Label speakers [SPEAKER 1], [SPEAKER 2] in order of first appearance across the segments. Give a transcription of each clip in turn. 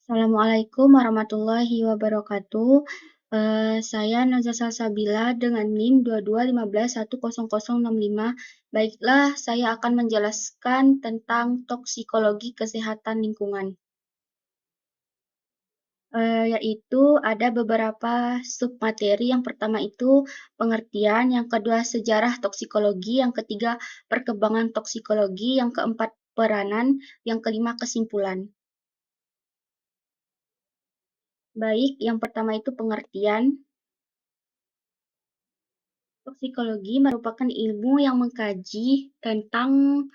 [SPEAKER 1] Assalamualaikum warahmatullahi wabarakatuh. Saya Nazar Salsabila dengan NIM 22151065. Baiklah, saya akan menjelaskan tentang toksikologi kesehatan lingkungan. Yaitu ada beberapa submateri. Yang pertama itu pengertian, yang kedua sejarah toksikologi, yang ketiga perkembangan toksikologi, yang keempat peranan, yang kelima kesimpulan. Baik, yang pertama itu pengertian. Toksikologi merupakan ilmu yang mengkaji tentang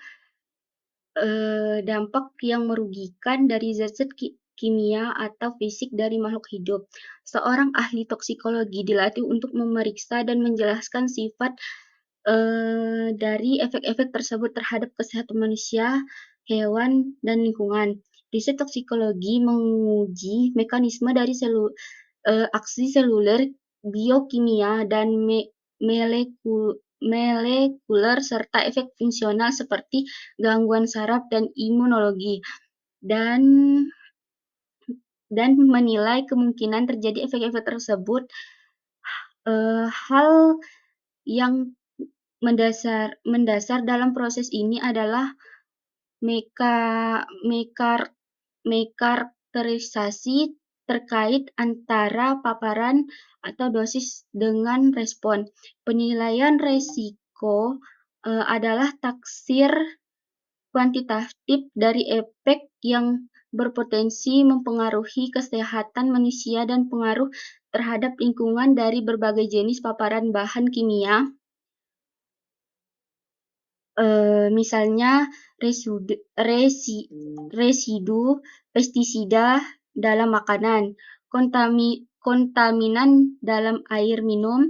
[SPEAKER 1] dampak yang merugikan dari zat-zat kimia atau fisik dari makhluk hidup. Seorang ahli toksikologi dilatih untuk memeriksa dan menjelaskan sifat dari efek-efek tersebut terhadap kesehatan manusia, hewan, dan lingkungan. Riset toksikologi menguji mekanisme dari aksi seluler, biokimia, dan molekuler serta efek fungsional seperti gangguan saraf dan imunologi, dan menilai kemungkinan terjadi efek-efek tersebut. Hal yang mendasar dalam proses ini adalah mekarakterisasi terkait antara paparan atau dosis dengan respon. Penilaian resiko adalah taksir kuantitatif dari efek yang berpotensi mempengaruhi kesehatan manusia dan pengaruh terhadap lingkungan dari berbagai jenis paparan bahan kimia. Misalnya residu pestisida dalam makanan, kontaminan dalam air minum,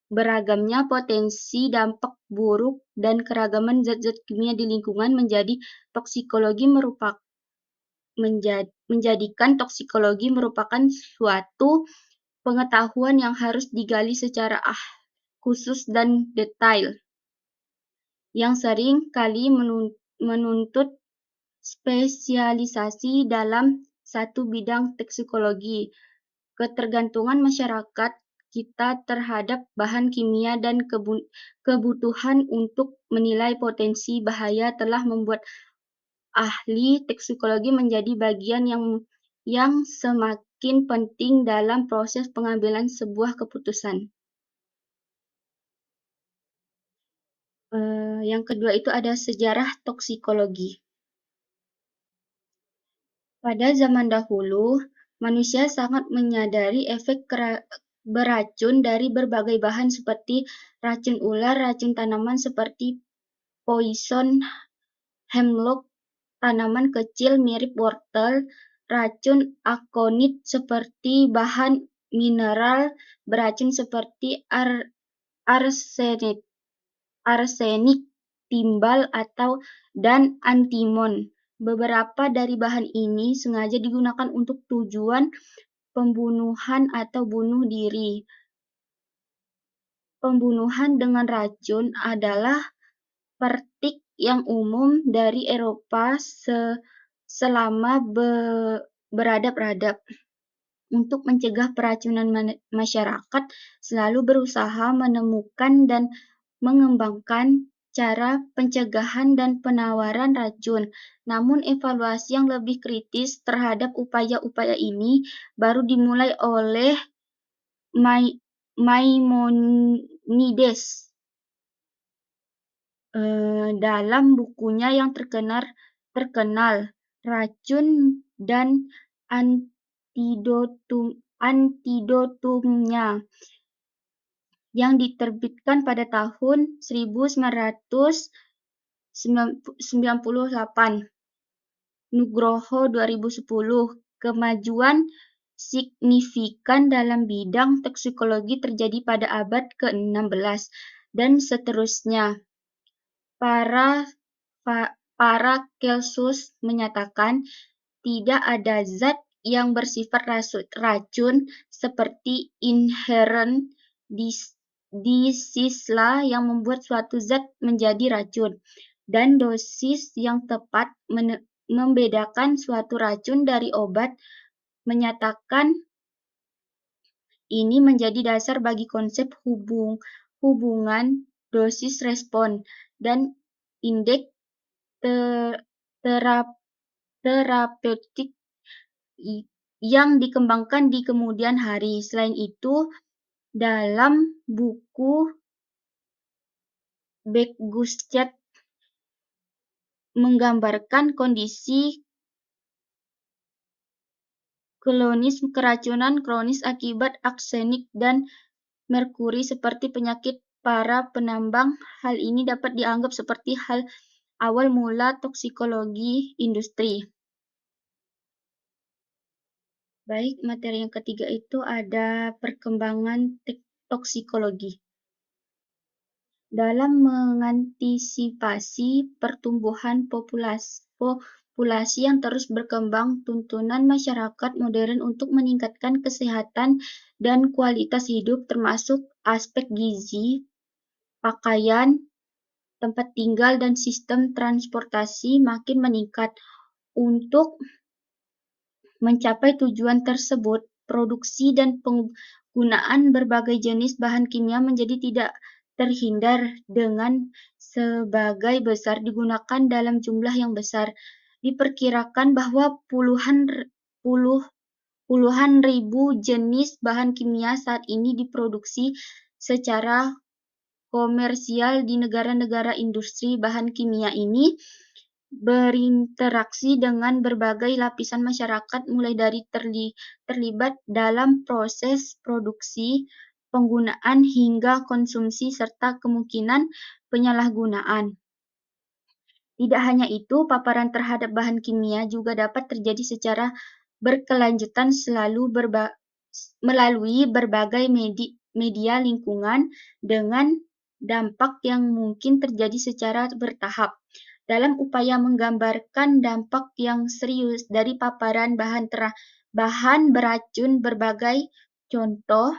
[SPEAKER 1] beragamnya potensi dampak buruk dan keragaman zat-zat kimia di lingkungan menjadikan toksikologi merupakan suatu pengetahuan yang harus digali secara khusus dan detail, yang sering kali menuntut spesialisasi dalam satu bidang toksikologi. Ketergantungan masyarakat kita terhadap bahan kimia dan kebutuhan untuk menilai potensi bahaya telah membuat ahli toksikologi menjadi bagian yang semakin penting dalam proses pengambilan sebuah keputusan. Yang kedua itu ada sejarah toksikologi. Pada zaman dahulu, manusia sangat menyadari efek beracun dari berbagai bahan seperti racun ular, racun tanaman seperti poison hemlock, tanaman kecil mirip wortel, racun akonit seperti bahan mineral beracun seperti arsenik, timbal dan antimon. Beberapa dari bahan ini sengaja digunakan untuk tujuan pembunuhan atau bunuh diri. Pembunuhan dengan racun adalah praktik yang umum dari Eropa selama beradab-adab. Untuk mencegah peracunan, masyarakat selalu berusaha menemukan dan mengembangkan cara pencegahan dan penawaran racun. Namun evaluasi yang lebih kritis terhadap upaya-upaya ini baru dimulai oleh Maimonides dalam bukunya yang terkenal Racun dan Antidotumnya, yang diterbitkan pada tahun 1998. Nugroho 2010. Kemajuan signifikan dalam bidang toksikologi terjadi pada abad ke-16 dan seterusnya. Paracelsus menyatakan tidak ada zat yang bersifat racun seperti inherent disease-lah yang membuat suatu zat menjadi racun, dan dosis yang tepat membedakan suatu racun dari obat, menyatakan ini menjadi dasar bagi konsep hubungan dosis-respon dan indeks terapeutik yang dikembangkan di kemudian hari. Selain itu, dalam buku Beck-Guschet menggambarkan kondisi klonis keracunan kronis akibat arsenik dan merkuri seperti penyakit para penambang. Hal ini dapat dianggap seperti hal awal mula toksikologi industri. Baik, materi yang ketiga itu ada perkembangan toksikologi. Dalam mengantisipasi pertumbuhan populasi yang terus berkembang, tuntunan masyarakat modern untuk meningkatkan kesehatan dan kualitas hidup, termasuk aspek gizi, pakaian, tempat tinggal, dan sistem transportasi makin meningkat. Untuk mencapai tujuan tersebut, produksi dan penggunaan berbagai jenis bahan kimia menjadi tidak terhindar dengan sebagai besar digunakan dalam jumlah yang besar. Diperkirakan bahwa puluhan ribu jenis bahan kimia saat ini diproduksi secara komersial di negara-negara industri bahan kimia ini berinteraksi dengan berbagai lapisan masyarakat mulai dari terlibat dalam proses produksi, penggunaan hingga konsumsi serta kemungkinan penyalahgunaan. Tidak hanya itu, paparan terhadap bahan kimia juga dapat terjadi secara berkelanjutan melalui berbagai media lingkungan dengan dampak yang mungkin terjadi secara bertahap. Dalam upaya menggambarkan dampak yang serius dari paparan bahan beracun berbagai contoh,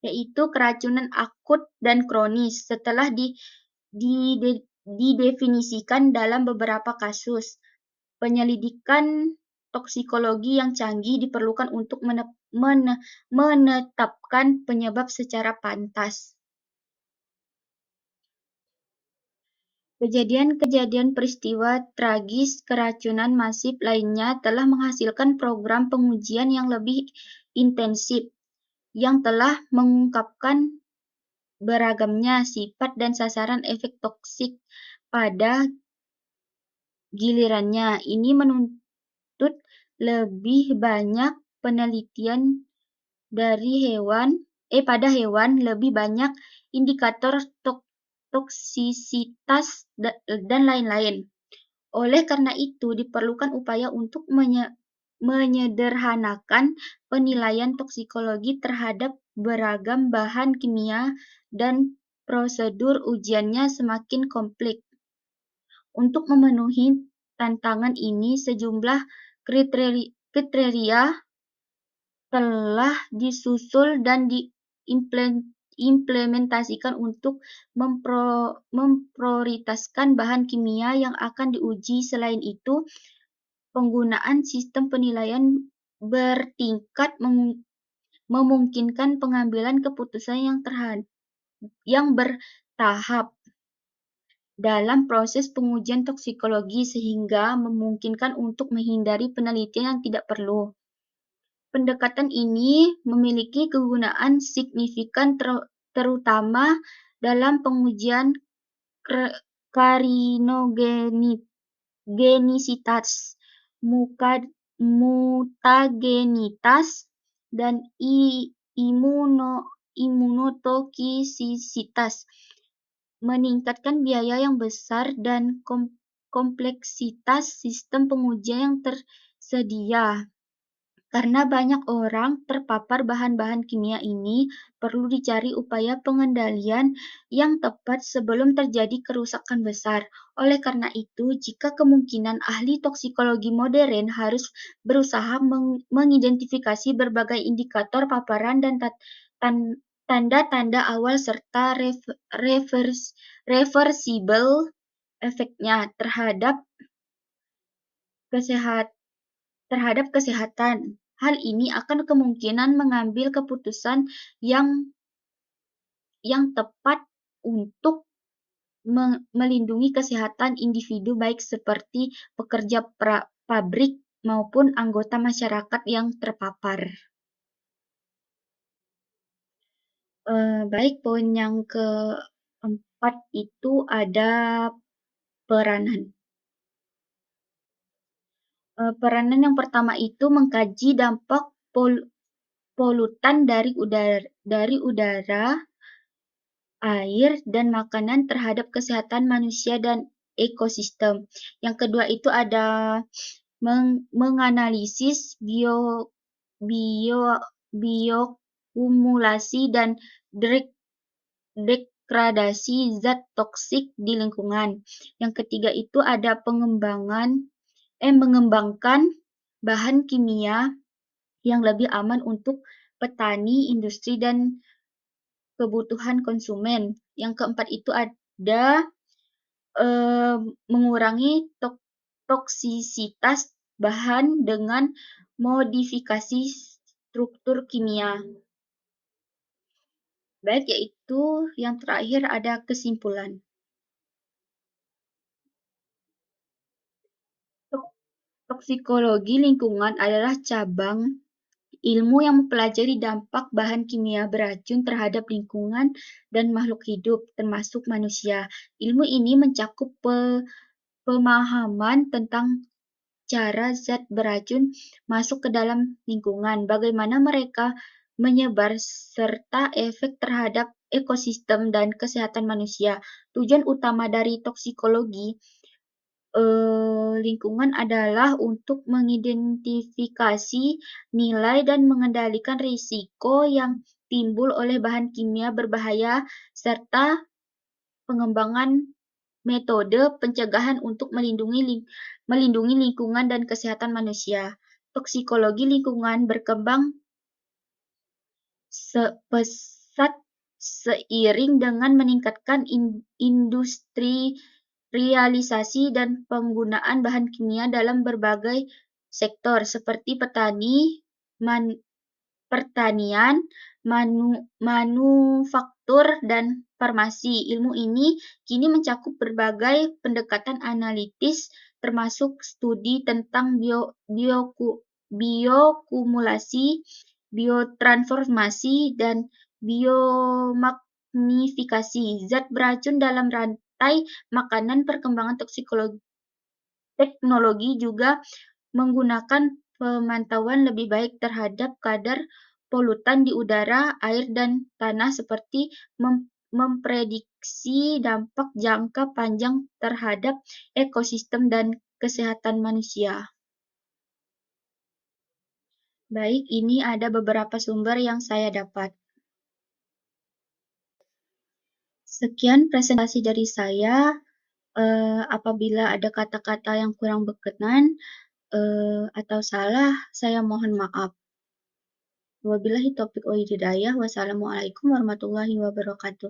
[SPEAKER 1] yaitu keracunan akut dan kronis, setelah didefinisikan dalam beberapa kasus. Penyelidikan toksikologi yang canggih diperlukan untuk menetapkan penyebab secara pantas. Kejadian-kejadian peristiwa tragis keracunan masif lainnya telah menghasilkan program pengujian yang lebih intensif, yang telah mengungkapkan beragamnya sifat dan sasaran efek toksik pada gilirannya. Ini menuntut lebih banyak penelitian pada hewan, lebih banyak indikator toksisitas, dan lain-lain. Oleh karena itu, diperlukan upaya untuk menyederhanakan penilaian toksikologi terhadap beragam bahan kimia dan prosedur ujiannya semakin kompleks. Untuk memenuhi tantangan ini, sejumlah kriteria telah disusul dan diimplementasikan untuk memprioritaskan bahan kimia yang akan diuji. Selain itu, penggunaan sistem penilaian bertingkat memungkinkan pengambilan keputusan yang bertahap dalam proses pengujian toksikologi sehingga memungkinkan untuk menghindari penelitian yang tidak perlu. Pendekatan ini memiliki kegunaan signifikan terutama dalam pengujian karinogenisitas, mutagenitas, dan imunotokisisitas, meningkatkan biaya yang besar dan kompleksitas sistem pengujian yang tersedia. Karena banyak orang terpapar bahan-bahan kimia ini, perlu dicari upaya pengendalian yang tepat sebelum terjadi kerusakan besar. Oleh karena itu, jika kemungkinan ahli toksikologi modern harus berusaha mengidentifikasi berbagai indikator paparan dan tanda-tanda awal serta reversible efeknya terhadap kesehat terhadap kesehatan. Hal ini akan kemungkinan mengambil keputusan yang tepat untuk melindungi kesehatan individu baik seperti pekerja pabrik maupun anggota masyarakat yang terpapar. Baik, poin yang keempat itu ada peranan. Peranan yang pertama itu mengkaji dampak polutan dari udara, air, dan makanan terhadap kesehatan manusia dan ekosistem. Yang kedua itu ada menganalisis bio biokumulasi dan degradasi zat toksik di lingkungan. Yang ketiga itu ada mengembangkan bahan kimia yang lebih aman untuk petani, industri, dan kebutuhan konsumen. Yang keempat itu ada mengurangi toksisitas bahan dengan modifikasi struktur kimia. Baik, yaitu yang terakhir ada kesimpulan. Toksikologi lingkungan adalah cabang ilmu yang mempelajari dampak bahan kimia beracun terhadap lingkungan dan makhluk hidup, termasuk manusia. Ilmu ini mencakup pemahaman tentang cara zat beracun masuk ke dalam lingkungan, bagaimana mereka menyebar, serta efek terhadap ekosistem dan kesehatan manusia. Tujuan utama dari toksikologi lingkungan adalah untuk mengidentifikasi, nilai, dan mengendalikan risiko yang timbul oleh bahan kimia berbahaya serta pengembangan metode pencegahan untuk melindungi lingkungan dan kesehatan manusia. Toksikologi lingkungan berkembang pesat seiring dengan meningkatkan industrialisasi dan penggunaan bahan kimia dalam berbagai sektor seperti pertanian, manufaktur, dan farmasi. Ilmu ini kini mencakup berbagai pendekatan analitis, termasuk studi tentang biokumulasi, biotransformasi, dan biomagnifikasi zat beracun dalam rantai makanan. Perkembangan teknologi juga menggunakan pemantauan lebih baik terhadap kadar polutan di udara, air, dan tanah seperti memprediksi dampak jangka panjang terhadap ekosistem dan kesehatan manusia. Baik, ini ada beberapa sumber yang saya dapat. Sekian presentasi dari saya. Apabila ada kata-kata yang kurang berkenan atau salah, saya mohon maaf. Wabillahi taufiq wal hidayah. Wassalamualaikum warahmatullahi wabarakatuh.